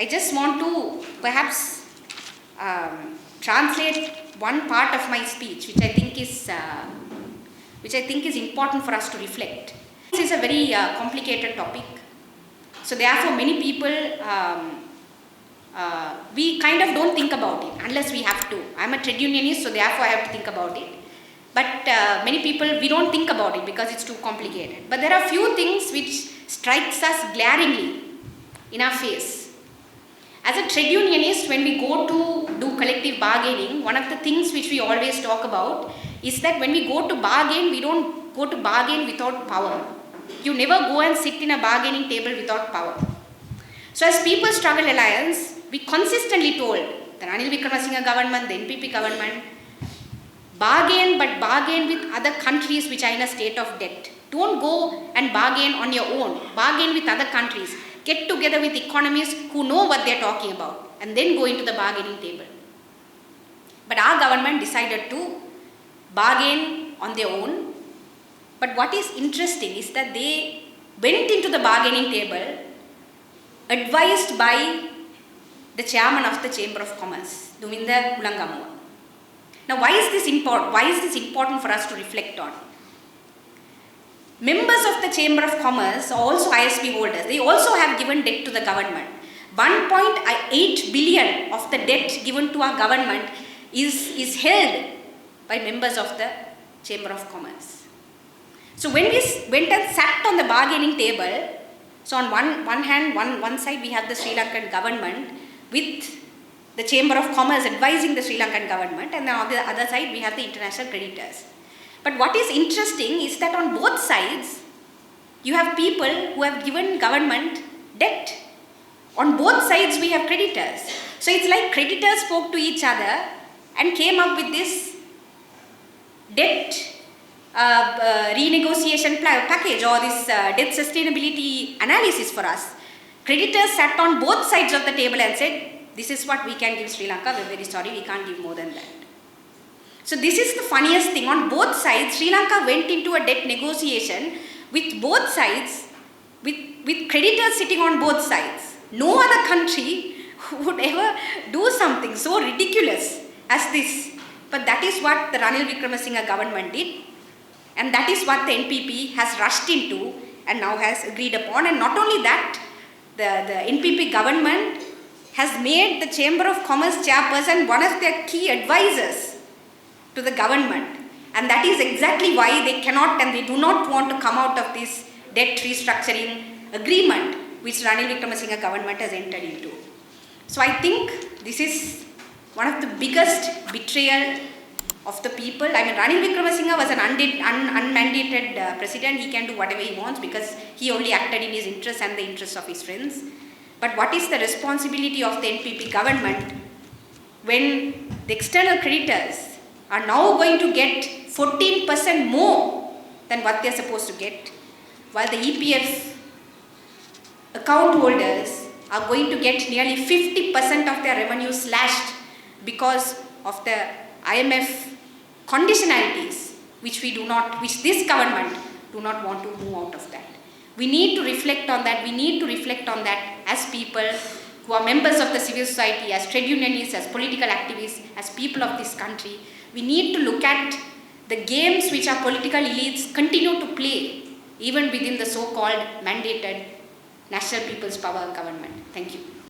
I just want to perhaps translate one part of my speech, which I think is important for us to reflect. This is a very complicated topic. So therefore, many people we kind of don't think about it unless we have to. I'm a trade unionist, so therefore I have to think about it. But many people, we don't think about it because it's too complicated. But there are few things which strikes us glaringly in our face. As a trade unionist, when we go to do collective bargaining, one of the things which we always talk about is that when we go to bargain, we don't go to bargain without power. You never go and sit in a bargaining table without power. So as People's Struggle Alliance, we consistently told the Ranil Wickremesinghe government, the NPP government, bargain, but bargain with other countries which are in a state of debt. Don't go and bargain on your own. Bargain with other countries. Get together with economists who know what they are talking about and then go into the bargaining table. But our government decided to bargain on their own. But what is interesting is that they went into the bargaining table advised by the chairman of the Chamber of Commerce, Duminda Ulangamuwa. Now, why is this important for us to reflect on? Members of the Chamber of Commerce are also ISP holders. They also have given debt to the government. 1.8 billion of the debt given to our government is held by members of the Chamber of Commerce. So when we went and sat on the bargaining table, so on one side we have the Sri Lankan government with the Chamber of Commerce advising the Sri Lankan government, and on the other side we have the international creditors. But what is interesting is that on both sides, you have people who have given government debt. On both sides, we have creditors. So it's like creditors spoke to each other and came up with this debt renegotiation package or this debt sustainability analysis for us. Creditors sat on both sides of the table and said, this is what we can give Sri Lanka, we're very sorry, we can't give more than that. So this is the funniest thing. On both sides, Sri Lanka went into a debt negotiation with both sides, with creditors sitting on both sides. No other country would ever do something so ridiculous as this. But that is what the Ranil Wickremesinghe government did. And that is what the NPP has rushed into and now has agreed upon. And not only that, the NPP government has made the Chamber of Commerce chairperson one of their key advisors to the government, and that is exactly why they cannot and they do not want to come out of this debt restructuring agreement which Ranil Wickremesinghe government has entered into. So I think this is one of the biggest betrayal of the people. I mean, Ranil Wickremesinghe was an unmandated president. He can do whatever he wants because he only acted in his interests and the interests of his friends. But what is the responsibility of the NPP government when the external creditors are now going to get 14% more than what they are supposed to get, while the EPF account holders are going to get nearly 50% of their revenue slashed because of the IMF conditionalities, which this government do not want to move out of that. We need to reflect on that. We need to reflect on that as people who are members of the civil society, as trade unionists, as political activists, as people of this country. We need to look at the games which our political elites continue to play, even within the so-called mandated National People's Power government. Thank you.